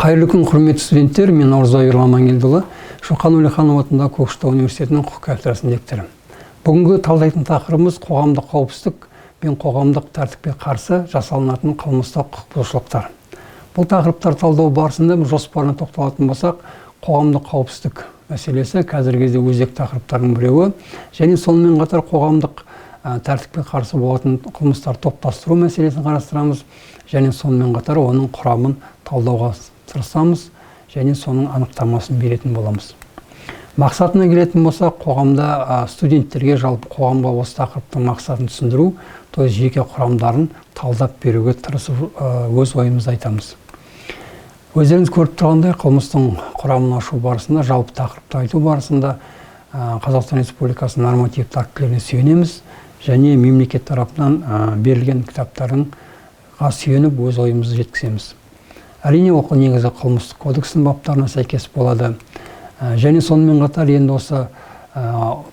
Қайырлы күн, құрметті студенттер, мен Наурызбай Амангелдіұлы, Шоқан Уәлиханов атындағы Көкшетау университетінің құқық кафедрасының лекторы. Бүгінгі талдайтын тақырыбымыз қоғамдық қауіпсіздік пен қоғамдық тәртіпке қарсы жасалынатын қылмыстық құқық бұзушылықтар. Бұл тақырыптар талдау барысында жоспарына тоқталатын болсақ, қоғамдық қауіпсіздік мәселесі қазіргі кезде өзекті тақырыптардың біреуі, және сонымен қатар қоғамдық тәртіпке қарсы болатын қылмыстар топтастыру мәселесін қарастырамыз, және сонымен қатар оның құрамын талдауға тырысамыз, және соның анықтамасын беретін боламыз. Мақсатына келетін болсақ, қоғамда студенттерге жалпы қоғамға осы тақырыптың мақсатын түсіндіру, то есть жеке құрамдарын талдап беруге тырысып өз ойымызды айтамыз. Өздеріңіз көріп тұрғандай, қылмыстың құрамын ашу барысында, жалпы тақырыпты айту барысында Қазақстан Республикасының нормативті актілеріне сүйенеміз, және мемлекет тарапынан берілген кітаптарға сүйеніп өз ойымызды жеткіземіз. Әрине, ол негізі қылмыстық кодекстің баптарына сәйкес болады. Және сонымен қатар енді осы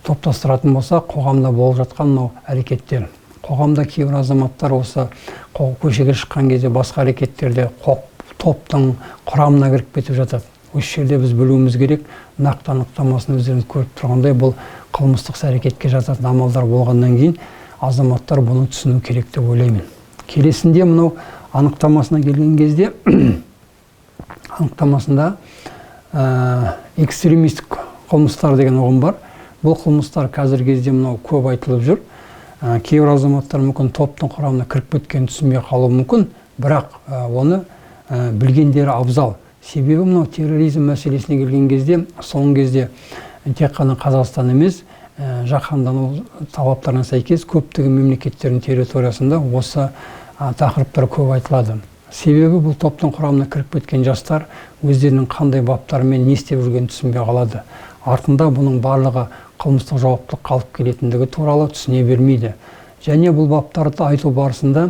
топтастыратын болса, қоғамда болып жатқан әрекеттер. Қоғамда кейбір азаматтар осы көшеге шыққан кезде басқа әрекеттерде топтың құрамына кіріп кетіп жатады. Осы жерде біз білуіміз керек, нақты анықтамасын өздеріңіз көріп тұрғандай, бұл қылмыстық әрекетке жататын амалдар болғаннан кейін азаматтар бұны түсіну керек деп ойлаймын. Келесінде мынау анықтамасына келген кезде, анықтамасында экстремистік қылмыстар деген ұғым бар. Бұл қылмыстар қазіргі кезде мынау көп айтылып жүр. Кейбір азаматтар мүмкін топтың құрамына кіріп кеткенін түсінбей қалуы мүмкін, бірақ оны білгендері абзал. Себебі мынау терроризм мәселесіне келген кезде, соңғы кезде тек қана Қазақстан емес, жаһандану талаптарына сәйкес көптеген мемлекеттердің территориясында осы тақырыптар көп айтылады. Себебі бұл топтың құрамына кіріп кеткен жастар өздерінің қандай баптарымен не істеп жүргенін түсінбей қалады. Артында бұның барлығы қылмыстық жауаптылық қалып келетіндігі туралы түсіне бермейді. Және бұл баптарды айту барысында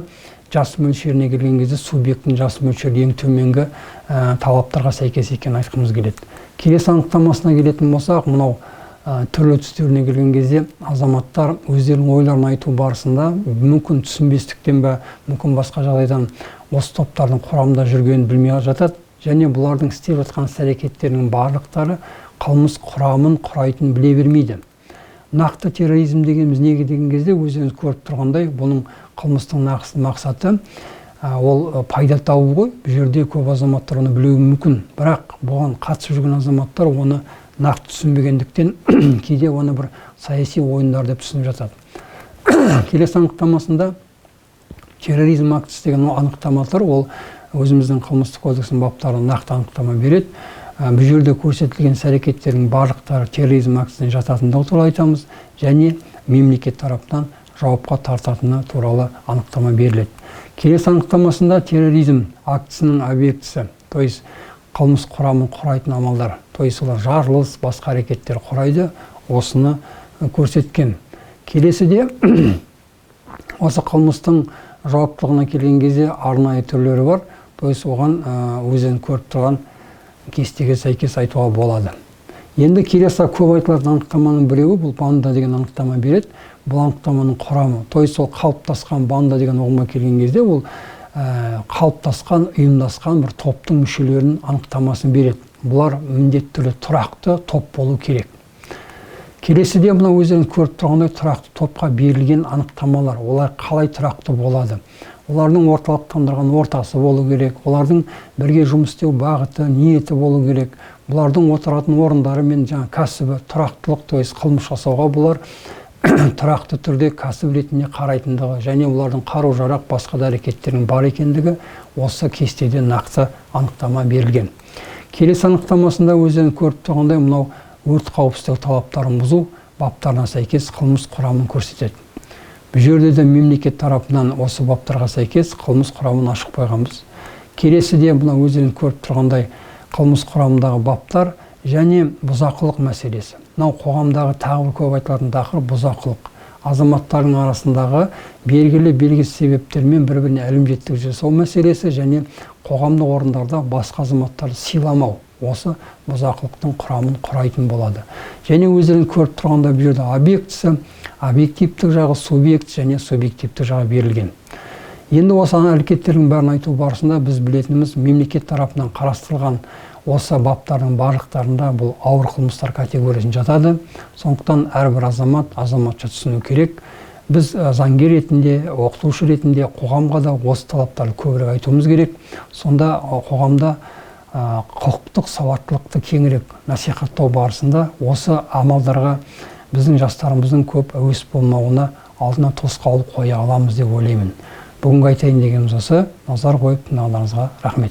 жас мөлшеріне келген кезде субъекттің жас мөлшері ең төменгі талаптарға сәйкес екенін айтқымыз келеді. Келесі анықтамасына келетін болсақ, мынау түрлі түстеріне келген кезде азаматтар өздерінің ойларын айту барысында мүмкін түсінбестіктен бе, мүмкін басқа жағдайдан осы топтардың құрамында жүргенін білмей жатады, және бұлардың істеп жатқан іс-әрекеттерінің барлықтары қылмыс құрамын құрайтынын біле бермейді. Нақты терроризм дегеніміз неге деген кезде өздеріңіз көріп тұрғандай, бұның қылмыстың нақты мақсаты ол пайда табу ғой. Бұл жерде көп азаматтар оны білуі мүмкін, бірақ бұған қатысып жүрген азаматтар оны нақты түсінбегендіктен кейде оны бір саяси ойындар деп түсініп жатады. Келесі анықтамасында терроризм актісі деген анықтамалар, ол өзіміздің қылмыстық кодекстің баптарына нақты анықтама береді. Бұл жерде көрсетілген іс-әрекеттердің барлықтары терроризм актісіне жататындығы туралы айтамыз, және мемлекет тарапынан жауапқа тартатыны туралы анықтама беріледі. Келесі анықтамасында терроризм актісінің объектісі, то есть қылмыс құрамын құрайтын амалдар, то есть олар жарылыс, басқа әрекеттер құрайды, осыны көрсеткен. Келесіде осы қылмыстың жауаптылығына келген кезде арнайы түрлері бар, то есть оған өзін көріп тұрған кестеге сәйкес айтуға болады. Енді келесі көп айтылатын анықтаманың біреуі, бұл банда деген анықтама береді. Бұл анықтаманың құрамы, то есть ол қалыптасқан банда деген ұғымға келген кезде, ол қалыптасқан, ұйымдасқан бір топтың мүшелерінің анықтамасын береді. Бұлар міндетті түрде тұрақты топ болу керек. Келесіде мына өздеріңіз көріп тұрғандай тұрақты топқа берілген анықтамалар, олар қалай тұрақты болады? Олардың орталықтандырған ортасы болу керек, олардың бірге жұмыс істеу бағыты, ниеті болу керек, бұлардың отыратын орындары мен кәсібі, тұрақтылық, то есть қылмыс жасауға бұлар тұрақты түрде кәсіп ретінде қарайтындығы, және олардың қару-жарақ, басқа да әрекеттерінің бар екендігі осы кестеде нақты анықтама берілген. Келесі анықтамасында өздеріңіз көріп тұрғандай, мынау өрт қауіпсіздігі талаптарын бұзу баптарына сәйкес қылмыс құрамын көрсетеді. Бұл жерде де мемлекет тарапынан осы баптарға сәйкес қылмыс құрамын ашық қойғанбыз. Келесіде мына өздеріңіз көріп тұрғандай қылмыс құрамындағы баптар және бұзақылық мәселесі. Мынау қоғамдағы тағы көп айтылатын тақырып бұзақылық. Азаматтардың арасындағы белгісіз себептермен бір-біріне әлімжеттік жасау мәселесі, және қоғамдық орындарда басқа азаматтарды сыйламау. Осы бұзақылықтың құрамын құрайтын болады. Және өздеріңіз көріп тұрғанда бұл жерде объектісі, объективтік жағы, субъект және субъективтік жағы берілген. Енді осы әрекеттердің бәрін айту барысында біз білетініміз мемлекет тарапынан қарастырылған осы баптардың барлықтарында бұл ауыр қылмыстар категориясына жатады. Сондықтан әрбір азаматша түсіну керек. Біз заңгер ретінде, оқытушы ретінде қоғамға да осы талаптарды көбірек айтуымыз керек. Сонда қоғамда құқықтық сауаттылықты кеңірек насихаттау барысында осы амалдарға біздің жастарымыздың көп әуес болмауына алдына тосқауыл қоя аламыз деп ойлаймын. Бүгінгі айтайын дегеніміз осы. Назар қойып тыңдағандарыңызға рахмет.